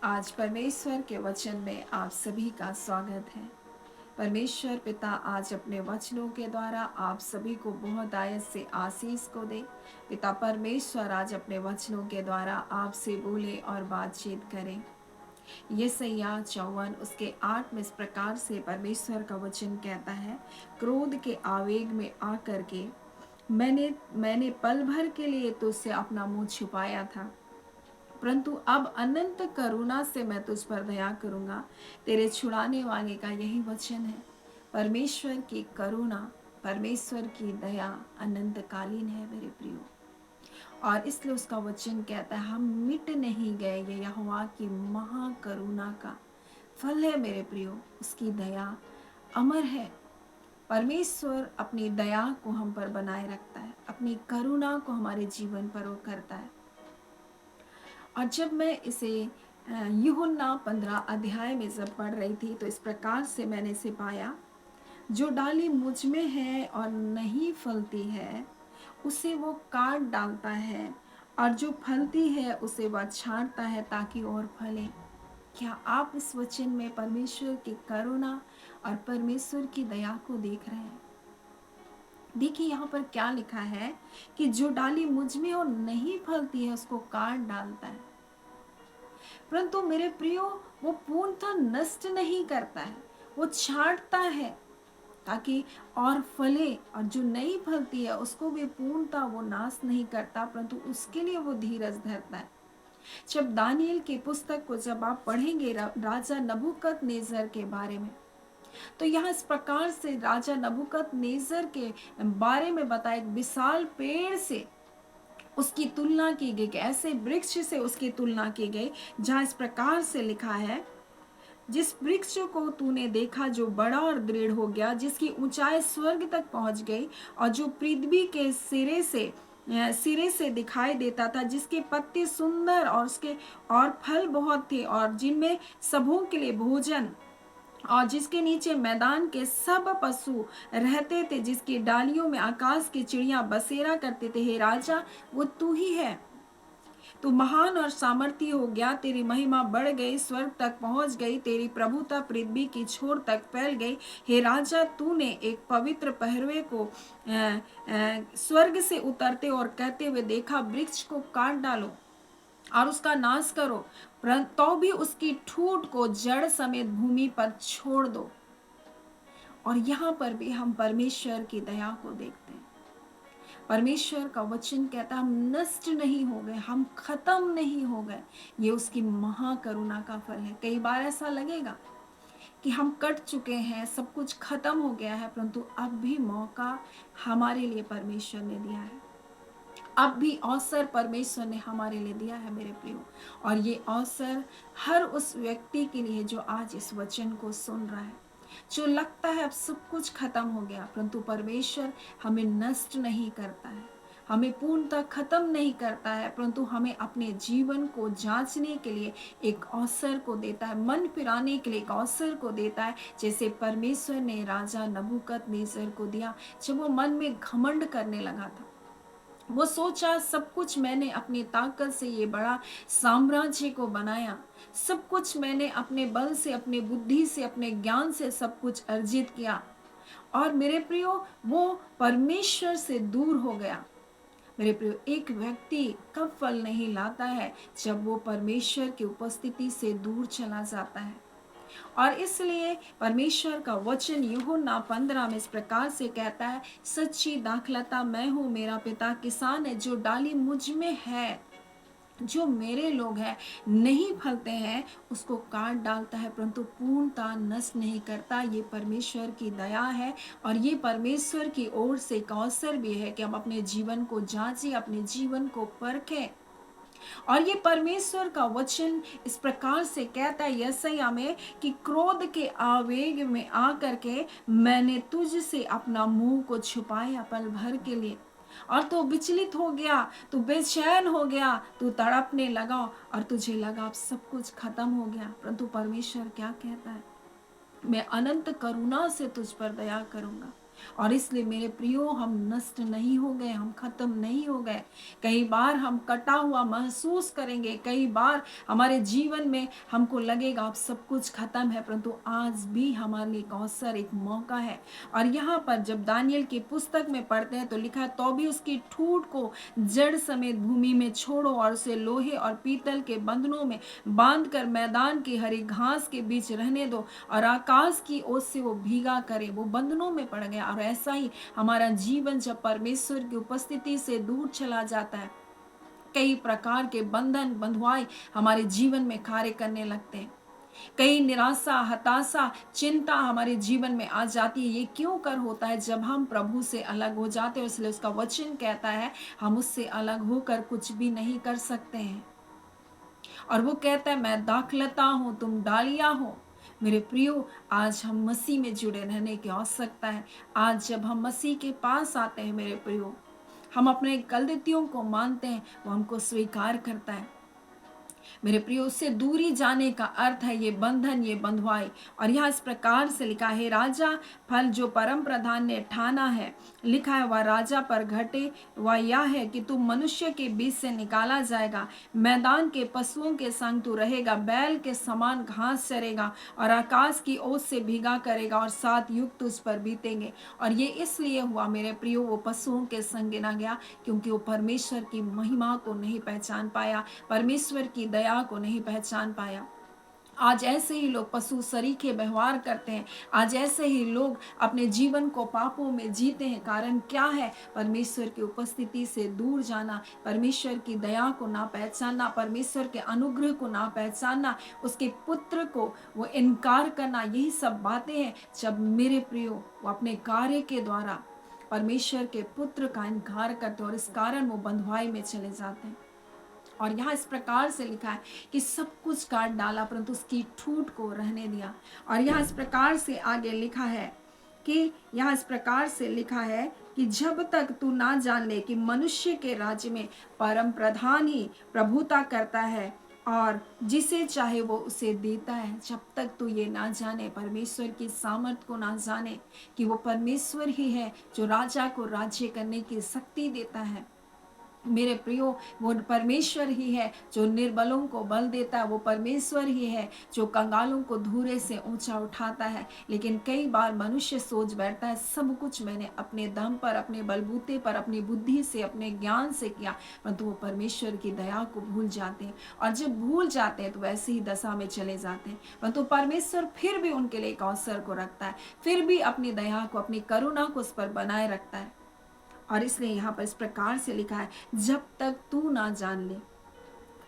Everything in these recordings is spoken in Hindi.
आज परमेश्वर के वचन में आप सभी का स्वागत है। परमेश्वर पिता आज अपने वचनों के द्वारा आप सभी को बहुत आयत से आशीष को दे। पिता परमेश्वर आज अपने वचनों के द्वारा आपसे बोले और बातचीत करें। यशायाह 54 उसके 8 में इस प्रकार से परमेश्वर का वचन कहता है, क्रोध के आवेग में आकर के मैंने पल भर के लिए तुझसे अपना मुंह छुपाया था, परंतु अब अनंत करुणा से मैं तुझ पर दया करूंगा। तेरे छुड़ाने वाले का यही वचन है। परमेश्वर की करुणा, परमेश्वर की दया अनंतकालीन है मेरे प्रियो। और इसलिए उसका वचन कहता है, हम मिट नहीं गए। ये यहोवा की महाकरुणा का फल है मेरे प्रियो। उसकी दया अमर है। परमेश्वर अपनी दया को हम पर बनाए रखता है, अपनी करुणा को हमारे जीवन पर वो करता है। और जब मैं इसे यूहन्ना 15 अध्याय में जब पढ़ रही थी तो इस प्रकार से मैंने इसे पाया, जो डाली मुझ में है और नहीं फलती है उसे वो काट डालता है, और जो फलती है उसे वह छांटता है ताकि और फले। क्या आप इस वचन में परमेश्वर की करुणा और परमेश्वर की दया को देख रहे हैं? देखिए यहाँ पर क्या लिखा है कि जो डाली मुझ में और नहीं फलती है उसको काट डालता है, परंतु मेरे प्रियो वो पूर्णतः नष्ट नहीं करता है, वो छांटता है ताकि और फले। और जो नहीं फलती है उसको भी पूर्णतः वो नाश नहीं करता, परंतु उसके लिए वो धीरज धरता है। जब दानियल की पुस्तक को जब आप पढ़ेंगे राजा नबूकदनेस्सर के बारे में, तो यहाँ इस प्रकार से राजा नबूकदनेस्सर के बारे में बताया, एक विशाल पेड़ से उसकी तुलना की गई, ऐसे वृक्ष से उसकी तुलना की गई, जहाँ इस प्रकार से लिखा है, जिस वृक्ष को तूने देखा जो बड़ा और दृढ़ हो गया, जिसकी ऊंचाई स्वर्ग तक पहुंच गई, और जो पृथ्वी के सिरे से दिखाई देता था, जिसके पत्ते सुंदर और उसके और फल बहुत थे, और जिनमें सबों के लिए भोजन, और जिसके नीचे मैदान के सब पशु रहते थे, जिसकी डालियों में आकाश की चिड़िया बसेरा करते थे। हे राजा, वो तू ही है। तू महान और सामर्थी हो गया, तेरी महिमा बढ़ गई, स्वर्ग तक पहुंच गई, तेरी प्रभुता पृथ्वी की छोर तक फैल गई। हे राजा, तूने एक पवित्र पहरवे को स्वर्ग से उतरते और कहते हुए देखा, वृक्ष को काट डालो और उसका नाश करो, तो भी उसकी ठूट को जड़ समेत भूमि पर छोड़ दो। और यहाँ पर भी हम परमेश्वर की दया को देखते हैं। परमेश्वर का वचन कहता है, हम नष्ट नहीं हो गए, हम खत्म नहीं हो गए। ये उसकी महाकरुणा का फल है। कई बार ऐसा लगेगा कि हम कट चुके हैं, सब कुछ खत्म हो गया है, परंतु अब भी मौका हमारे लिए परमेश्वर ने दिया है। अब भी अवसर परमेश्वर ने हमारे लिए दिया है मेरे प्रियो। और ये अवसर हर उस व्यक्ति के लिए जो आज इस वचन को सुन रहा है, जो लगता है अब सब कुछ खत्म हो गया, परंतु परमेश्वर हमें नष्ट नहीं करता है, हमें पूर्णतः खत्म नहीं करता है, परंतु हमें अपने जीवन को जांचने के लिए एक अवसर को देता है, मन फिराने के लिए एक अवसर को देता है, जैसे परमेश्वर ने राजा नबूकदनेस्सर को दिया। जब वो मन में घमंड करने लगा था, वो सोचा सब कुछ मैंने अपनी ताकत से ये बड़ा साम्राज्य को बनाया, सब कुछ मैंने अपने बल से, अपने बुद्धि से, अपने ज्ञान से सब कुछ अर्जित किया। और मेरे प्रियो, वो परमेश्वर से दूर हो गया। मेरे प्रियो, एक व्यक्ति कब फल नहीं लाता है? जब वो परमेश्वर की उपस्थिति से दूर चला जाता है। और इसलिए परमेश्वर का वचन यूहन्ना 15 में इस प्रकार से कहता है, सच्ची दाखलता मैं हूँ, मेरा पिता किसान है। जो डाली मुझ में है, जो मेरे लोग हैं, नहीं फलते हैं, उसको काट डालता है, परंतु पूर्णता नष्ट नहीं करता। ये परमेश्वर की दया है, और ये परमेश्वर की ओर से एक अवसर भी है कि हम अपने जीवन को जांचें, अपने जीवन को परखें। और ये परमेश्वर का वचन इस प्रकार से कहता है यशायाह में कि क्रोध के आवेग में आकर के मैंने तुझसे अपना मुंह को छुपाया पल भर के लिए, और तू विचलित हो गया, तू बेचैन हो गया, तू तड़पने लगा, और तुझे लगा अब सब कुछ खत्म हो गया। परंतु परमेश्वर क्या कहता है? मैं अनंत करुणा से तुझ पर दया करूंगा, और इसलिए मेरे प्रियो, हम नष्ट नहीं हो गए, हम खत्म नहीं हो गए। कई बार हम कटा हुआ महसूस करेंगे, कई बार हमारे जीवन में हमको लगेगा अब सब कुछ खत्म है, परंतु आज भी हमारे लिए एक अवसर, एक मौका है। और यहाँ पर जब दानियल की पुस्तक में पढ़ते हैं तो लिखा है, तो भी उसकी ठूठ को जड़ समेत भूमि में छोड़ो और उसे लोहे और पीतल के बंधनों में बांधकर मैदान की हरी घास के बीच रहने दो और आकाश की ओर से वो भीगा करे। वो बंधनों में पड़ गया। और ऐसा ही हमारा जीवन जब परमेश्वर की उपस्थिति से दूर चला जाता है, कई प्रकार के बंधन बंधुआई हमारे जीवन में कार्य करने लगते हैं। कई निराशा, हताशा, चिंता हमारे जीवन में आ जाती है। ये क्यों कर होता है? जब हम प्रभु से अलग हो जाते हैं। इसलिए उसका वचन कहता है हम उससे अलग होकर कुछ भी नहीं कर सकते हैं। और वो कहता है मैं दाखलता हूं, तुम डालियां हो। मेरे प्रियो, आज हम मसीह में जुड़े रहने की आवश्यकता है। आज जब हम मसीह के पास आते हैं मेरे प्रियो, हम अपने गलतियों को मानते हैं, वो हमको स्वीकार करता है। मेरे प्रियो, उससे दूरी जाने का अर्थ है ये बंधन, ये बंधुआई। और यहाँ इस प्रकार से लिखा है, राजा फल जो परम प्रधान ने ठाना है, लिखा है वह राजा पर घटे, वह यह है कि तू मनुष्य के बीच से निकाला जाएगा, मैदान के पशुओं के संग तू रहेगा, बैल के समान घास चरेगा और आकाश की ओस से भीगा करेगा और 7 युग तुझ पर बीतेंगे। और ये इसलिए हुआ मेरे प्रियो, वो पशुओं के संग गिना गया क्योंकि वो परमेश्वर की महिमा को नहीं पहचान पाया, परमेश्वर की दया को नहीं पहचान पाया। आज ऐसे ही लोग पशु सरीखे व्यवहार करते हैं। आज ऐसे ही लोग अपने जीवन को पापों में जीते हैं। कारण क्या है? परमेश्वर की उपस्थिति से दूर जाना, परमेश्वर की दया को ना पहचानना, परमेश्वर के अनुग्रह को ना पहचानना, उसके पुत्र को वो इनकार करना। यही सब बातें हैं जब मेरे प्रियो वो अपने कार्य के द्वारा परमेश्वर के पुत्र का इनकार करते हैं और इस कारण वो बंधुआई में चले जाते हैं। और यहाँ इस प्रकार से लिखा है कि सब कुछ काट डाला परंतु उसकी ठूठ को रहने दिया। और यहाँ इस प्रकार से आगे लिखा है कि यहाँ इस प्रकार से लिखा है कि जब तक तू ना जान ले कि मनुष्य के राज्य में परम प्रधान ही प्रभुता करता है और जिसे चाहे वो उसे देता है, जब तक तू ये ना जाने, परमेश्वर की सामर्थ को ना जाने कि वो परमेश्वर ही है जो राजा को राज्य करने की शक्ति देता है, मेरे प्रियो, वो परमेश्वर ही है जो निर्बलों को बल देता है। वो परमेश्वर ही है जो कंगालों को धूरे से ऊंचा उठाता है। लेकिन कई बार मनुष्य सोच बैठता है सब कुछ मैंने अपने दम पर, अपने बलबूते पर, अपनी बुद्धि से, अपने ज्ञान से किया, परंतु वो परमेश्वर की दया को भूल जाते हैं। और जब भूल जाते हैं तो वैसे ही दशा में चले जाते हैं। परंतु परमेश्वर फिर भी उनके लिए एक अवसर को रखता है, फिर भी अपनी दया को, अपनी करुणा को उस पर बनाए रखता है। और इसलिए यहाँ पर इस प्रकार से लिखा है, जब तक तू ना जान ले,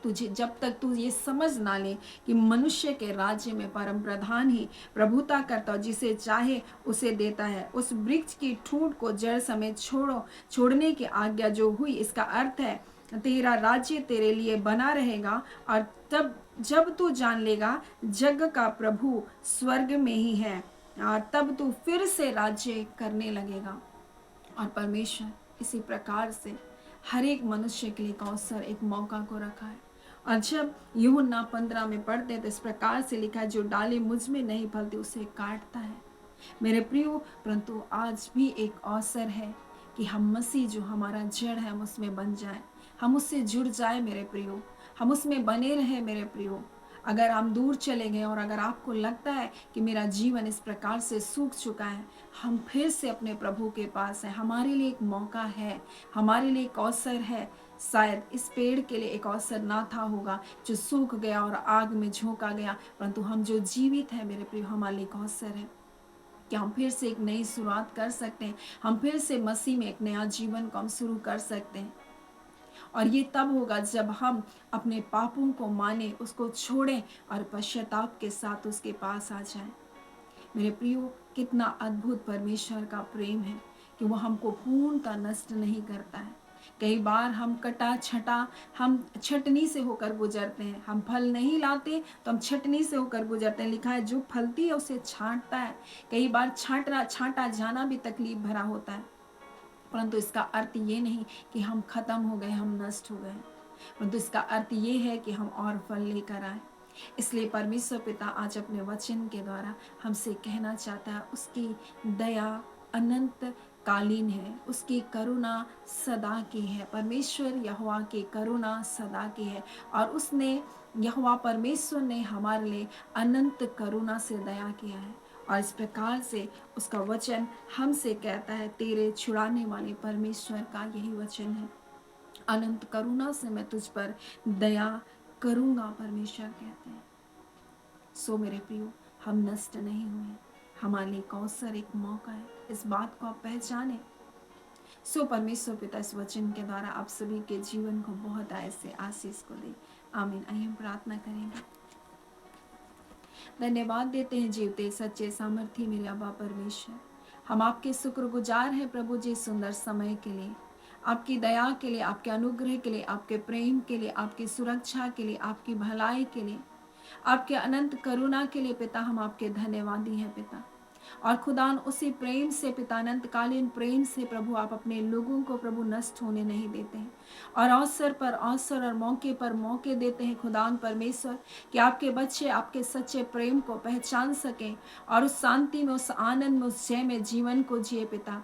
तुझे जब तक तू ये समझ ना ले कि मनुष्य के राज्य में परम प्रधान ही प्रभुता करता हो, जिसे चाहे उसे देता है। उस वृक्ष की ठूंठ को जड़ समेत छोड़ने की आज्ञा जो हुई, इसका अर्थ है तेरा राज्य तेरे लिए बना रहेगा। और तब जब तू जान लेगा जग का प्रभु स्वर्ग में ही है, और तब तू फिर से राज्य करने लगेगा। और परमेश्वर इसी प्रकार से हर एक मनुष्य के लिए एक अवसर, एक मौका को रखा है। और जब यूहन्ना 15 में पढ़ते तो इस प्रकार से लिखा है, जो डाली मुझ में नहीं फलती उसे काटता है। मेरे प्रियो, परंतु आज भी एक अवसर है कि हम मसीह जो हमारा जड़ है हम उसमें बन जाए, हम उससे जुड़ जाए मेरे प्रियो, हम उसमें बने रहे मेरे प्रियो। अगर हम दूर चले गए और अगर आपको लगता है कि मेरा जीवन इस प्रकार से सूख चुका है, हम फिर से अपने प्रभु के पास हैं। हमारे लिए एक मौका है, हमारे लिए एक अवसर है। शायद इस पेड़ के लिए एक अवसर ना था होगा जो सूख गया और आग में झोंका गया, परंतु हम जो जीवित हैं मेरे प्रिय, हमारे लिए एक अवसर है कि हम फिर से एक नई शुरुआत कर सकते हैं। हम फिर से मसीह में एक नया जीवन को हम शुरू कर सकते हैं। और ये तब होगा जब हम अपने पापों को माने, उसको छोड़ें और पश्चाताप के साथ उसके पास आ जाएं। मेरे प्रियो, कितना अद्भुत परमेश्वर का प्रेम है कि वो हमको पूर्णतः नष्ट नहीं करता है। कई बार हम कटा छटा, हम छटनी से होकर गुजरते हैं। हम फल नहीं लाते तो हम छटनी से होकर गुजरते हैं। लिखा है जो फलती है उसे छांटता है। कई बार छांटा जाना भी तकलीफ भरा होता है, परंतु इसका अर्थ ये नहीं कि हम खत्म हो गए, हम नष्ट हो गए, परंतु इसका अर्थ ये है कि हम और फल लेकर आए। इसलिए परमेश्वर पिता आज अपने वचन के द्वारा हमसे कहना चाहता है, उसकी दया, अनंत कालीन है, उसकी करुणा सदा की है। परमेश्वर यहोवा की करुणा सदा की है और उसने यहोवा परमेश्वर ने हमारे लिए अनंत करुणा से दया किया है। और इस प्रकार से उसका वचन हमसे कहता है, तेरे छुड़ाने वाले परमेश्वर का यही वचन है, अनंत करुणा से मैं तुझ पर दया करूंगा, परमेश्वर कहते हैं। सो मेरे प्रियो, हम नष्ट नहीं हुए, हमारे लिए एक अवसर, एक मौका है, इस बात को आप पहचाने। सो परमेश्वर पिता इस वचन के द्वारा आप सभी के जीवन को बहुत ऐसे आशीष को दे। आमीन। आइए हम प्रार्थना करेंगे। धन्यवाद देते हैं जीवते सच्चे सामर्थी मेरे अब्बा परमेश्वर, हम आपके शुक्रगुजार हैं प्रभु जी, सुंदर समय के लिए, आपकी दया के लिए, आपके अनुग्रह के लिए, आपके प्रेम के लिए, आपकी सुरक्षा के लिए, आपकी भलाई के लिए, आपके अनंत करुणा के लिए पिता हम आपके धन्यवादी हैं पिता। और खुदान उसी प्रेम से पिता, अनंतकालीन प्रेम से प्रभु आप अपने लोगों को प्रभु नष्ट होने नहीं देते हैं और अवसर पर अवसर और मौके पर मौके देते हैं खुदान परमेश्वर, कि आपके बच्चे आपके सच्चे प्रेम को पहचान सकें और उस शांति में, उस आनंद में, उस जय में जीवन को जिए पिता।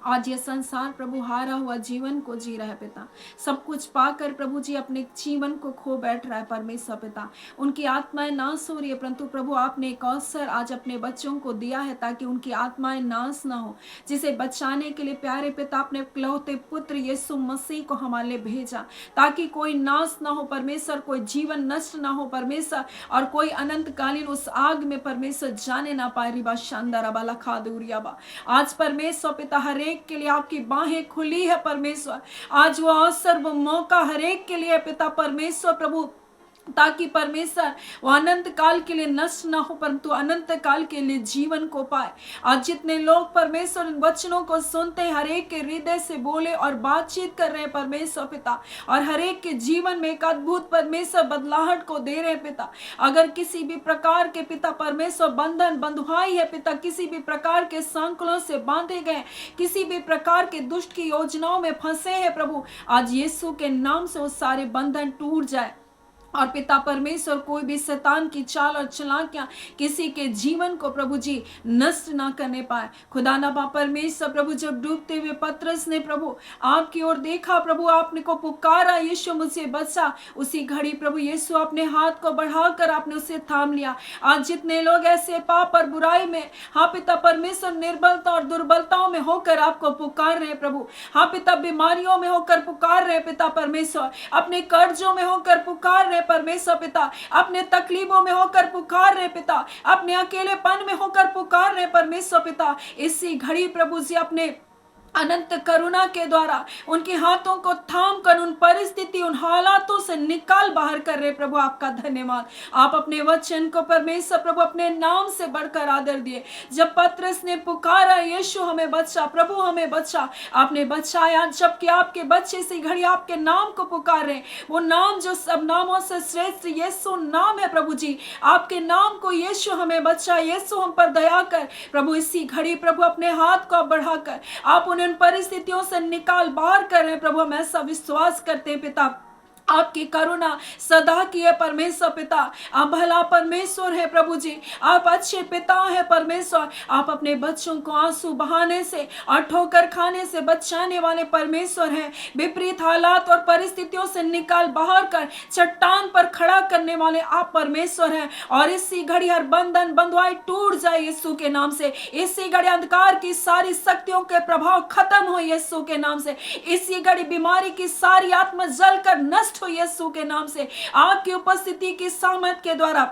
आज ये संसार प्रभु हारा हुआ जीवन को जी रहा है पिता, सब कुछ पाकर प्रभु जी अपने जीवन को खो बैठ रहा है परमेश्वर पिता, उनकी आत्माएं नाश हो रही है, परंतु प्रभु आपने एक अवसर आज अपने बच्चों को दिया है ताकि उनकी आत्माएं नाश ना हो, जिसे बचाने के लिए प्यारे पिता अपने इकलौते पुत्र यीशु मसीह को हमारे लिए भेजा, ताकि कोई नाश ना हो परमेश्वर, कोई जीवन नष्ट ना हो परमेश्वर, और कोई अनंतकालीन उस आग में परमेश्वर जाने ना पाए। रिबा शानदार बाला खादूरियाबा, आज परमेश्वर पिता हर एक के लिए आपकी बाहें खुली है परमेश्वर, आज वो अवसर, वो मौका हर एक के लिए पिता परमेश्वर प्रभु, ताकि परमेश्वर वो अनंत काल के लिए नष्ट ना हो परंतु अनंत काल के लिए जीवन को पाए। आज जितने लोग परमेश्वर इन वचनों को सुनते हैं, हर एक के हृदय से बोले और बातचीत कर रहे हैं परमेश्वर पिता, और हर एक के जीवन में एक अद्भुत परमेश्वर बदलाहट को दे रहे हैं पिता। अगर किसी भी प्रकार के पिता परमेश्वर बंधन बंधुआई है पिता, किसी भी प्रकार के संकलों से बांधे गए, किसी भी प्रकार के दुष्ट की योजनाओं में फंसे हैं प्रभु, आज यीशु के नाम से वो सारे बंधन टूट जाए। और पिता परमेश्वर कोई भी शैतान की चाल और चालाकियां किसी के जीवन को प्रभु जी नष्ट ना करने पाए। खुदा ना बा परमेश्वर प्रभु, जब डूबते हुए पतरस ने प्रभु आपकी ओर देखा प्रभु, आपने को पुकारा यीशु मुझे बचा, उसी घड़ी प्रभु यीशु अपने हाथ को बढ़ाकर आपने उसे थाम लिया। आज जितने लोग ऐसे पाप और बुराई में, हाँ पिता परमेश्वर, निर्बलता और दुर्बलताओं में होकर आपको पुकार रहे प्रभु, हाँ पिता बीमारियों में होकर पुकार रहे पिता परमेश्वर, अपने कर्जों में होकर पुकार रहे परमेश्वर पिता, अपने तकलीफों में होकर पुकार रहे पिता, अपने अकेलेपन में होकर पुकार रहे परमेश्वर पिता, इसी घड़ी प्रभु जी अपने अनंत करुणा के द्वारा उनके हाथों को थाम कर उन परिस्थिति, उन हालातों से निकाल बाहर कर रहे प्रभु, आपका धन्यवाद। आप अपने वचन को परमेश्वर प्रभु अपने नाम से बढ़कर आदर दिए। जब पतरस ने पुकारा यीशु हमें बचा, प्रभु हमें बचा, आपने बचाया। जबकि आपके बच्चे से घड़ी आपके नाम को पुकार रहे, वो नाम जो सब नामों से श्रेष्ठ यीशु नाम है प्रभु जी, आपके नाम को यीशु हमें बचा, यीशु हम पर दया कर प्रभु। इसी घड़ी प्रभु अपने हाथ को बढ़ाकर आप उन्हें परिस्थितियों से निकाल बाहर कर रहे प्रभु, हम ऐसा विश्वास करते हैं पिता, आपकी करुणा सदा की है परमेश्वर पिता। आप भला परमेश्वर है प्रभु जी, आप अच्छे पिता है परमेश्वर। आप अपने बच्चों को आंसू बहाने से और ठोकर खाने से बचाने वाले परमेश्वर हैं। विपरीत हालात और परिस्थितियों से निकाल बाहर कर चट्टान पर खड़ा करने वाले आप परमेश्वर हैं। और इसी घड़ी हर बंधन बंधुआई टूट जाए यीशु के नाम से। इसी घड़ी अंधकार की सारी शक्तियों के प्रभाव खत्म हो यीशु के नाम से। इसी घड़ी बीमारी की सारी आत्मा जलकर नष्ट हो यीशु के नाम से। आपकी उपस्थिति की सामर्थ के द्वारा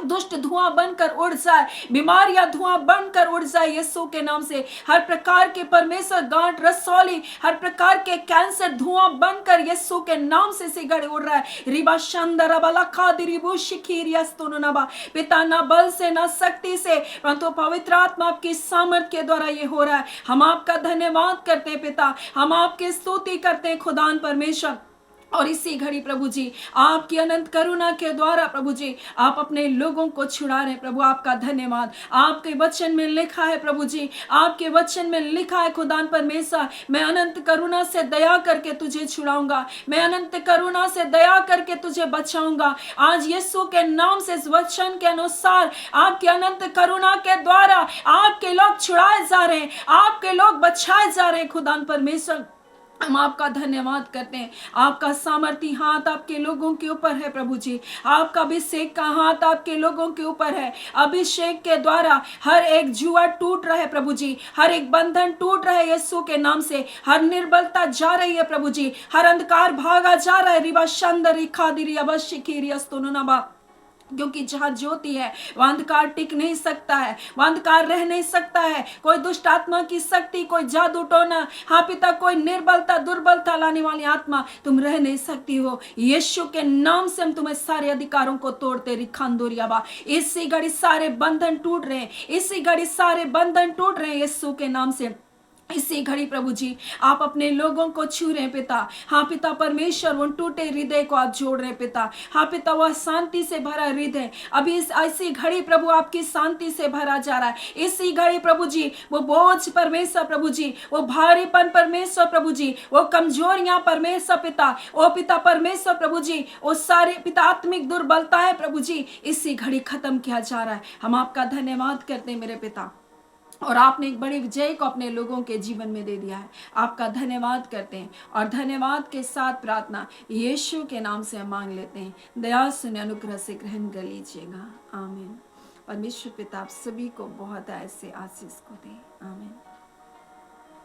दुष्ट धुआं बनकर उड़ जाए, बीमारियां धुआं बनकर उड़ जाए यीशु के नाम से। हर प्रकार के परमेश्वर गांठ रसौली, हर प्रकार के कैंसर धुआं बनकर यीशु के नाम से सिगड़ उड़ रहा है। रिबा शंदरा बाला खादिरिबु शिखिरियस्तुनुनबा, पिता ना बल से ना शक्ति से परंतु पवित्र आत्मा आपकी सामर्थ के द्वारा ये हो रहा है। हम आपका धन्यवाद करते हैं पिता, हम आपकी स्तुति करते हैं खुदान परमेश्वर। और इसी घड़ी प्रभु जी आपकी अनंत करुणा के द्वारा प्रभु जी आप अपने लोगों को छुड़ा रहे हैं। प्रभु आपका धन्यवाद। आपके वचन में लिखा है प्रभु जी, आपके वचन में लिखा है खुदान परमेश्वर, मैं अनंत करुणा से दया करके तुझे छुड़ाऊंगा, मैं अनंत करुणा से दया करके तुझे बचाऊंगा। आज यीशु के नाम से इस वचन के अनुसार आपकी अनंत करुणा के द्वारा आपके लोग छुड़ाए जा रहे हैं, आपके लोग बचाए जा रहे हैं। खुदान परमेश्वर हम आपका धन्यवाद करते हैं। आपका सामर्थी हाथ आपके लोगों के ऊपर है प्रभु जी, आपका अभिषेक का हाथ आपके लोगों के ऊपर है। अभिषेक के द्वारा हर एक जुआ टूट रहा है प्रभु जी, हर एक बंधन टूट रहा है यीशु के नाम से, हर निर्बलता जा रही है प्रभु जी, हर अंधकार भागा जा रहा है। रिबा शंदर रिखा दिरी अवश्य खीरी अस्तुनुनबा, क्योंकि जहां ज्योति है वहां अंधकार टिक नहीं सकता है, वहां अंधकार रह नहीं सकता है। कोई दुष्ट आत्मा की शक्ति, कोई जादू टोना, हाँ पिता, कोई निर्बलता दुर्बलता लाने वाली आत्मा तुम रह नहीं सकती हो। यीशु के नाम से हम तुम्हें सारे अधिकारों को तोड़ते रिखांदोरियाबा। इसी घड़ी सारे बंधन टूट रहे हैं, इसी घड़ी सारे बंधन टूट रहे हैं यीशु के नाम से। इसी घड़ी प्रभु जी आप अपने लोगों को छू रहे हैं पिता। हाँ पिता परमेश्वर, उन टूटे हृदय को आप जोड़ रहे हैं पिता। हाँ पिता, वह शांति से भरा हृदय अभी इसी घड़ी प्रभु आपकी शांति से भरा जा रहा है। इसी घड़ी प्रभु जी वो बोझ परमेश्वर प्रभु जी, वो भारीपन परमेश्वर प्रभु जी, वो कमजोरियां परमेश्वर पिता, ओ पिता परमेश्वर प्रभु जी, वो सारे पिता आत्मिक दुर्बलताएं प्रभु जी इसी घड़ी खत्म किया जा रहा है। हम आपका धन्यवाद करते हैं मेरे पिता, और आपने एक बड़ी विजय को अपने लोगों के जीवन में दे दिया है। आपका धन्यवाद करते हैं और धन्यवाद के साथ प्रार्थना यीशु के नाम से हम मांग लेते हैं। दया सुने अनुग्रह से ग्रहण कर लीजिएगा। आमीन। परमेश्वर पिता आप सभी को बहुत ऐसे आशीष को दे। आमीन।